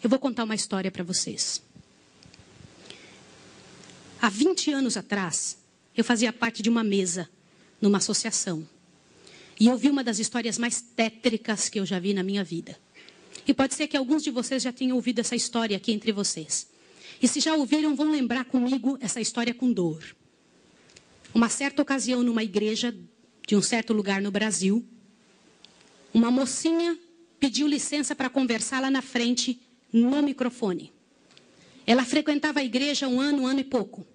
Eu vou contar uma história para vocês. Há 20 anos atrás, eu fazia parte de uma mesa numa associação. E eu vi uma das histórias mais tétricas que eu já vi na minha vida. E pode ser que alguns de vocês já tenham ouvido essa história aqui entre vocês. E se já ouviram, vão lembrar comigo essa história com dor. Uma certa ocasião, numa igreja de um certo lugar no Brasil, uma mocinha pediu licença para conversar lá na frente, no microfone. Ela frequentava a igreja um ano e pouco.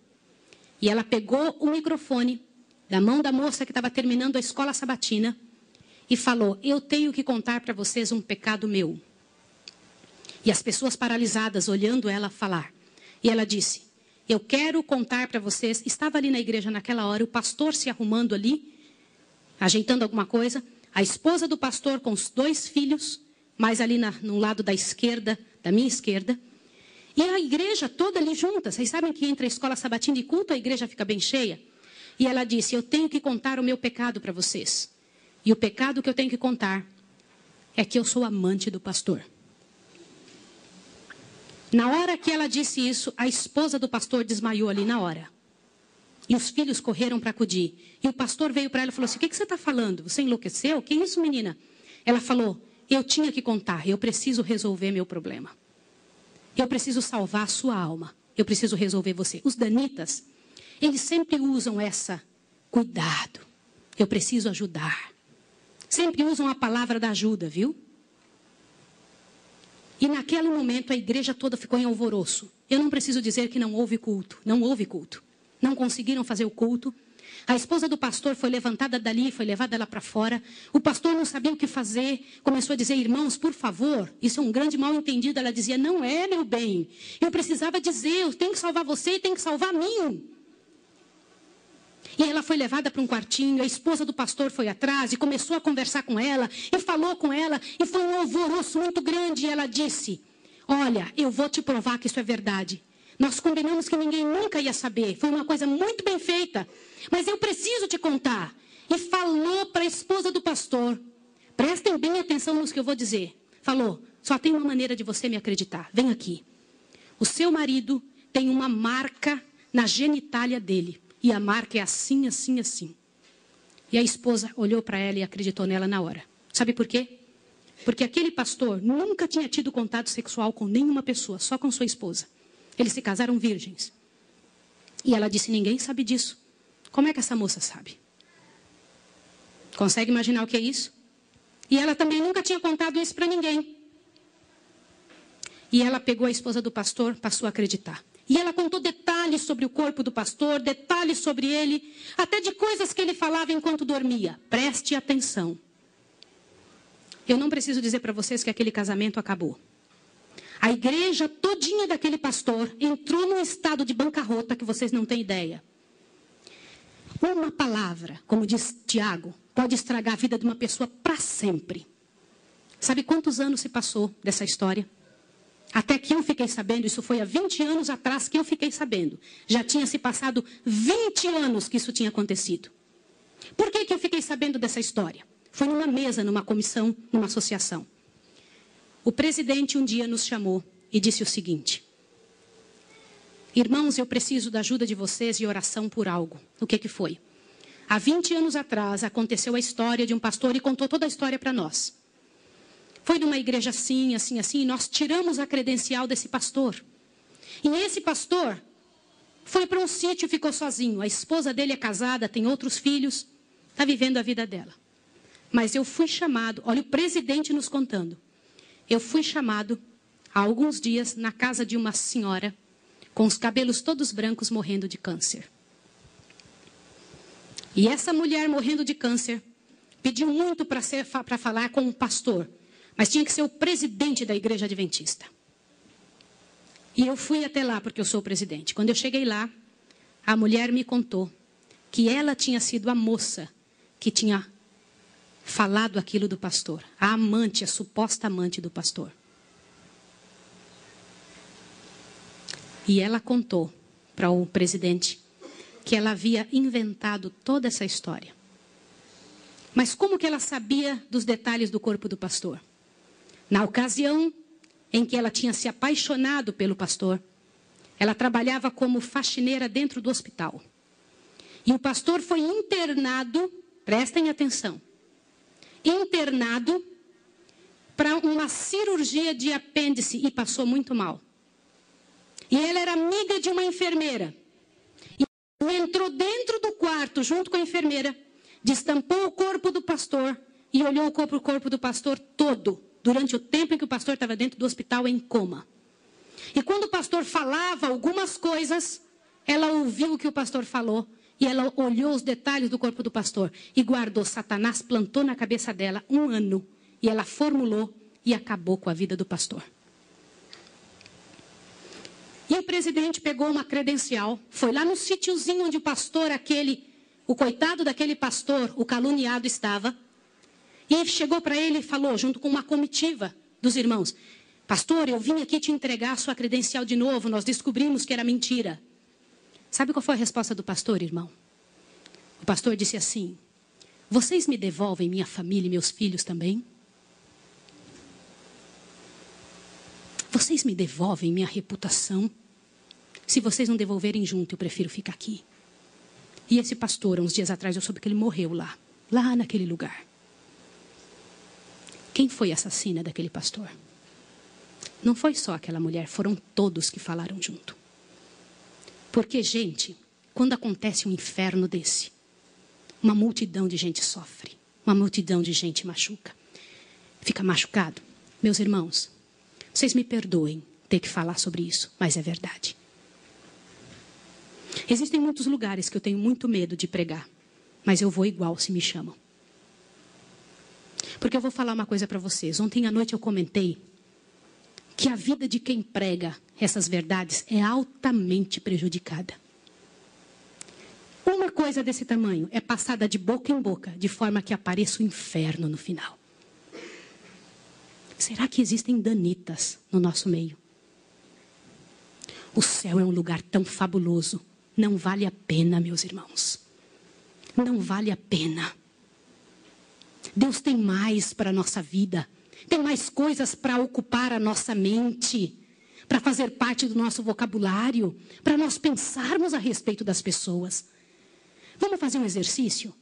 E ela pegou o microfone da mão da moça que estava terminando a escola sabatina e falou: eu tenho que contar para vocês um pecado meu. E as pessoas paralisadas olhando ela falar. E ela disse: eu quero contar para vocês. Estava ali na igreja naquela hora, o pastor se arrumando ali, ajeitando alguma coisa. A esposa do pastor com os 2 filhos, mais ali no lado da esquerda, da minha esquerda. E a igreja toda ali junta. Vocês sabem que entre a escola sabatina e culto, a igreja fica bem cheia. E ela disse: eu tenho que contar o meu pecado para vocês. E o pecado que eu tenho que contar é que eu sou amante do pastor. Na hora que ela disse isso, a esposa do pastor desmaiou ali na hora. E os filhos correram para acudir. E o pastor veio para ela e falou assim: o que você está falando? Você enlouqueceu? O que é isso, menina? Ela falou: eu tinha que contar, eu preciso resolver meu problema. Eu preciso salvar a sua alma. Eu preciso resolver você. Os danitas, eles sempre usam essa: cuidado, eu preciso ajudar. Sempre usam a palavra da ajuda, viu? E naquele momento a igreja toda ficou em alvoroço. Eu não preciso dizer que não houve culto. Não houve culto. Não conseguiram fazer o culto. A esposa do pastor foi levantada dali, foi levada lá para fora. O pastor não sabia o que fazer. Começou a dizer: irmãos, por favor, isso é um grande mal entendido. Ela dizia: não é, meu bem. Eu precisava dizer, eu tenho que salvar você e tenho que salvar a mim. E ela foi levada para um quartinho, a esposa do pastor foi atrás e começou a conversar com ela, e falou com ela, e foi um alvoroço muito grande. E ela disse: olha, eu vou te provar que isso é verdade. Nós combinamos que ninguém nunca ia saber, foi uma coisa muito bem feita, mas eu preciso te contar. E falou para a esposa do pastor: prestem bem atenção no que eu vou dizer. Falou: só tem uma maneira de você me acreditar, vem aqui. O seu marido tem uma marca na genitália dele. E a marca é assim, assim, assim. E a esposa olhou para ela e acreditou nela na hora. Sabe por quê? Porque aquele pastor nunca tinha tido contato sexual com nenhuma pessoa, só com sua esposa. Eles se casaram virgens. E ela disse: ninguém sabe disso. Como é que essa moça sabe? Consegue imaginar o que é isso? E ela também nunca tinha contado isso para ninguém. E ela pegou a esposa do pastor, passou a acreditar. E ela contou detalhes sobre o corpo do pastor, detalhes sobre ele, até de coisas que ele falava enquanto dormia. Preste atenção. Eu não preciso dizer para vocês que aquele casamento acabou. A igreja todinha daquele pastor entrou num estado de bancarrota que vocês não têm ideia. Uma palavra, como diz Tiago, pode estragar a vida de uma pessoa para sempre. Sabe quantos anos se passou dessa história? Até que eu fiquei sabendo, isso foi há 20 anos atrás que eu fiquei sabendo. Já tinha se passado 20 anos que isso tinha acontecido. Por que eu fiquei sabendo dessa história? Foi numa mesa, numa comissão, numa associação. O presidente um dia nos chamou e disse o seguinte: irmãos, eu preciso da ajuda de vocês e oração por algo. O que foi? Há 20 anos atrás aconteceu a história de um pastor e contou toda a história para nós. Foi numa igreja assim, assim, assim, e nós tiramos a credencial desse pastor. E esse pastor foi para um sítio e ficou sozinho. A esposa dele é casada, tem outros filhos, está vivendo a vida dela. Mas eu fui chamado, olha o presidente nos contando. Eu fui chamado há alguns dias na casa de uma senhora com os cabelos todos brancos morrendo de câncer. E essa mulher morrendo de câncer pediu muito para falar com o pastor. Mas tinha que ser o presidente da igreja adventista. E eu fui até lá porque eu sou o presidente. Quando eu cheguei lá, a mulher me contou que ela tinha sido a moça que tinha falado aquilo do pastor. A amante, a suposta amante do pastor. E ela contou para o presidente que ela havia inventado toda essa história. Mas como que ela sabia dos detalhes do corpo do pastor? Na ocasião, em que ela tinha se apaixonado pelo pastor. Ela trabalhava como faxineira dentro do hospital. E o pastor foi internado, prestem atenção, internado para uma cirurgia de apêndice e passou muito mal. E ela era amiga de uma enfermeira. E entrou dentro do quarto junto com a enfermeira, destampou o corpo do pastor e olhou o corpo do pastor todo, durante o tempo em que o pastor estava dentro do hospital em coma. E quando o pastor falava algumas coisas, ela ouviu o que o pastor falou e ela olhou os detalhes do corpo do pastor e guardou. Satanás plantou na cabeça dela 1 ano e ela formulou e acabou com a vida do pastor. E o presidente pegou uma credencial, foi lá no sítiozinho onde o pastor o coitado daquele pastor, o caluniado, estava. E chegou para ele e falou, junto com uma comitiva dos irmãos: pastor, eu vim aqui te entregar a sua credencial de novo, nós descobrimos que era mentira. Sabe qual foi a resposta do pastor, irmão? O pastor disse assim: vocês me devolvem minha família e meus filhos também? Vocês me devolvem minha reputação? Se vocês não devolverem junto, eu prefiro ficar aqui. E esse pastor, uns dias atrás, eu soube que ele morreu lá naquele lugar. Quem foi a assassina daquele pastor? Não foi só aquela mulher, foram todos que falaram junto. Porque, gente, quando acontece um inferno desse, uma multidão de gente sofre, uma multidão de gente machuca, fica machucado. Meus irmãos, vocês me perdoem ter que falar sobre isso, mas é verdade. Existem muitos lugares que eu tenho muito medo de pregar, mas eu vou igual se me chamam. Porque eu vou falar uma coisa para vocês. Ontem à noite eu comentei que a vida de quem prega essas verdades é altamente prejudicada. Uma coisa desse tamanho é passada de boca em boca, de forma que apareça o inferno no final. Será que existem danitas no nosso meio? O céu é um lugar tão fabuloso. Não vale a pena, meus irmãos. Não vale a pena. Deus tem mais para a nossa vida. Tem mais coisas para ocupar a nossa mente, para fazer parte do nosso vocabulário, para nós pensarmos a respeito das pessoas. Vamos fazer um exercício?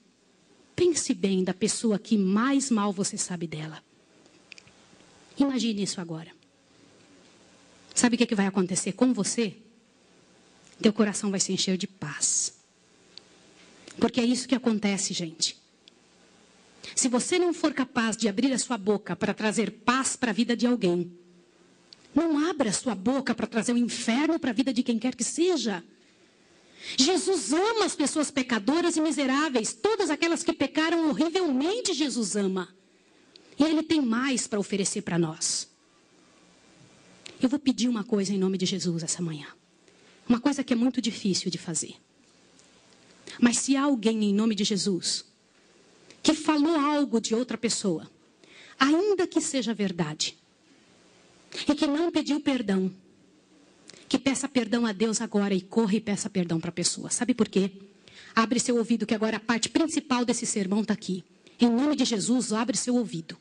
Pense bem da pessoa que mais mal você sabe dela. Imagine isso agora. Sabe o que vai acontecer com você? Teu coração vai se encher de paz. Porque é isso que acontece, gente. Se você não for capaz de abrir a sua boca para trazer paz para a vida de alguém, não abra a sua boca para trazer o inferno para a vida de quem quer que seja. Jesus ama as pessoas pecadoras e miseráveis. Todas aquelas que pecaram horrivelmente, Jesus ama. E Ele tem mais para oferecer para nós. Eu vou pedir uma coisa em nome de Jesus essa manhã. Uma coisa que é muito difícil de fazer. Mas se há alguém em nome de Jesus que falou algo de outra pessoa, ainda que seja verdade, e que não pediu perdão, que peça perdão a Deus agora e corra e peça perdão para a pessoa. Sabe por quê? Abre seu ouvido, que agora a parte principal desse sermão está aqui. Em nome de Jesus, abre seu ouvido.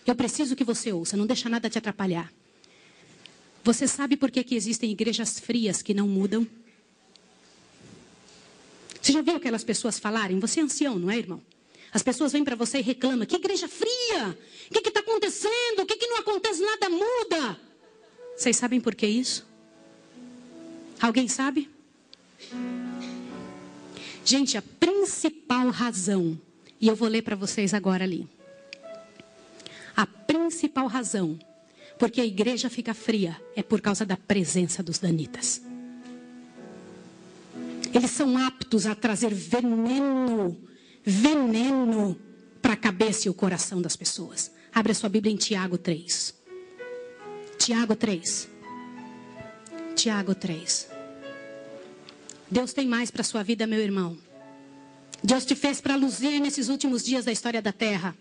Eu preciso que você ouça, não deixa nada te atrapalhar. Você sabe por que existem igrejas frias que não mudam? Você já viu aquelas pessoas falarem? Você é ancião, não é, irmão? As pessoas vêm para você e reclamam: que igreja fria! O que está acontecendo? O que não acontece? Nada muda. Vocês sabem por que isso? Alguém sabe? Gente, a principal razão, e eu vou ler para vocês agora ali. A principal razão porque a igreja fica fria é por causa da presença dos danitas. Eles são aptos a trazer veneno para a cabeça e o coração das pessoas. Abre a sua Bíblia em Tiago 3. Tiago 3. Tiago 3. Deus tem mais para a sua vida, meu irmão. Deus te fez para luzir nesses últimos dias da história da terra.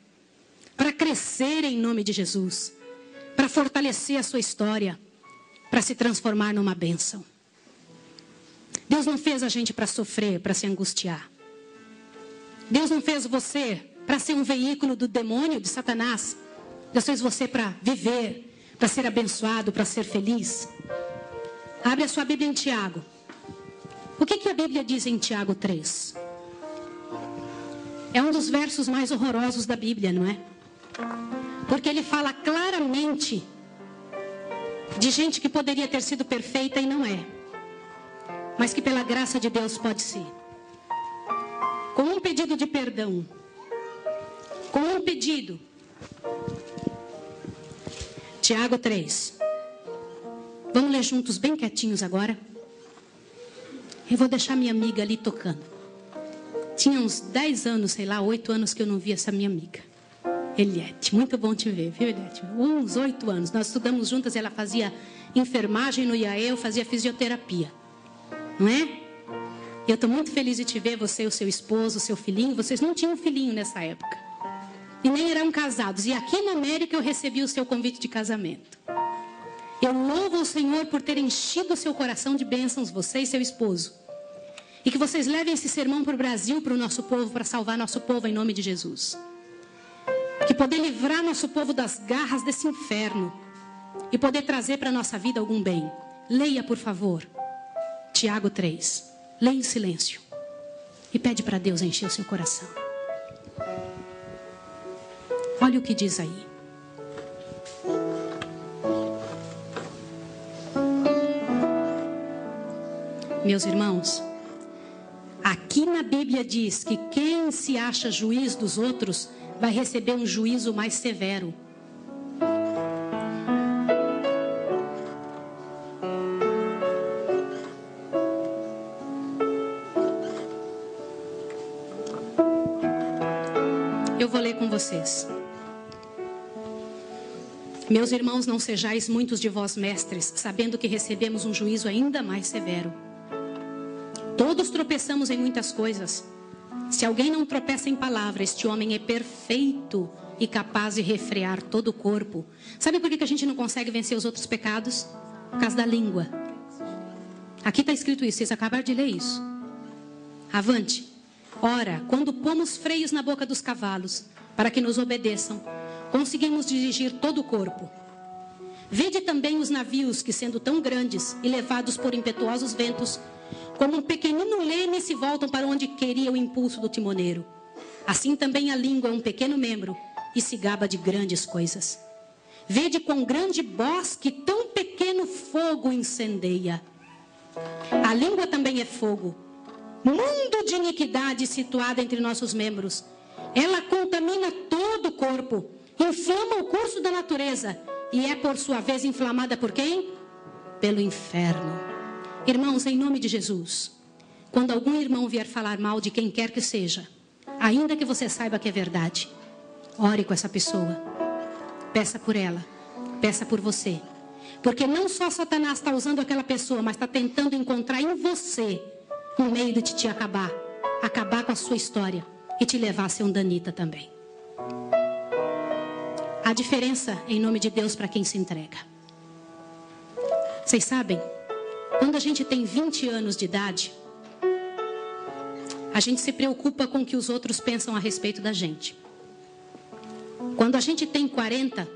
Para crescer em nome de Jesus. Para fortalecer a sua história. Para se transformar numa bênção. Deus não fez a gente para sofrer, para se angustiar. Deus não fez você para ser um veículo do demônio, de Satanás. Deus fez você para viver, para ser abençoado, para ser feliz? Abre a sua Bíblia em Tiago. O que a Bíblia diz em Tiago 3? É um dos versos mais horrorosos da Bíblia, não é? Porque ele fala claramente de gente que poderia ter sido perfeita e não é, mas que pela graça de Deus pode ser. Com um pedido de perdão, com um pedido. Tiago 3. Vamos ler juntos bem quietinhos agora. Eu vou deixar minha amiga ali tocando. Tinha uns 10 anos, sei lá, 8 anos que eu não via essa minha amiga. Eliette, muito bom te ver, viu, Eliette? Uns 8 anos. Nós estudamos juntas, ela fazia enfermagem no IAE, eu fazia fisioterapia. Não é? Eu estou muito feliz de te ver, você e o seu esposo, o seu filhinho. Vocês não tinham filhinho nessa época. E nem eram casados. E aqui na América eu recebi o seu convite de casamento. Eu louvo o Senhor por ter enchido o seu coração de bênçãos, você e seu esposo. E que vocês levem esse sermão para o Brasil, para o nosso povo, para salvar nosso povo em nome de Jesus. Que poder livrar nosso povo das garras desse inferno. E poder trazer para a nossa vida algum bem. Leia, por favor, Tiago 3. Leia em silêncio. E pede para Deus encher o seu coração. Olha o que diz aí. Meus irmãos, aqui na Bíblia diz que quem se acha juiz dos outros vai receber um juízo mais severo. Eu vou ler com vocês. Meus irmãos, não sejais muitos de vós mestres, sabendo que recebemos um juízo ainda mais severo. Todos tropeçamos em muitas coisas. Se alguém não tropeça em palavra, este homem é perfeito e capaz de refrear todo o corpo. Sabe por que a gente não consegue vencer os outros pecados? Por causa da língua. Aqui está escrito isso, vocês acabaram de ler isso. Avante. Ora, quando pomos freios na boca dos cavalos, para que nos obedeçam, conseguimos dirigir todo o corpo. Vede também os navios que, sendo tão grandes e levados por impetuosos ventos, como um pequenino leme, se voltam para onde queria o impulso do timoneiro. Assim também a língua é um pequeno membro e se gaba de grandes coisas. Vede quão grande bosque tão pequeno fogo incendeia. A língua também é fogo, mundo de iniquidade situada entre nossos membros. Ela contamina todo o corpo, inflama o curso da natureza e é por sua vez inflamada por quem? Pelo inferno. Irmãos, em nome de Jesus, quando algum irmão vier falar mal de quem quer que seja, ainda que você saiba que é verdade, ore com essa pessoa. Peça por ela, peça por você. Porque não só Satanás está usando aquela pessoa, mas está tentando encontrar em você um meio de te acabar com a sua história e te levar a ser um danita também. A diferença, em nome de Deus, para quem se entrega. Vocês sabem, quando a gente tem 20 anos de idade, a gente se preocupa com o que os outros pensam a respeito da gente. Quando a gente tem 40,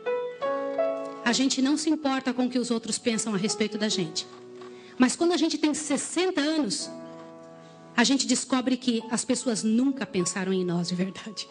a gente não se importa com o que os outros pensam a respeito da gente. Mas quando a gente tem 60 anos, a gente descobre que as pessoas nunca pensaram em nós de verdade.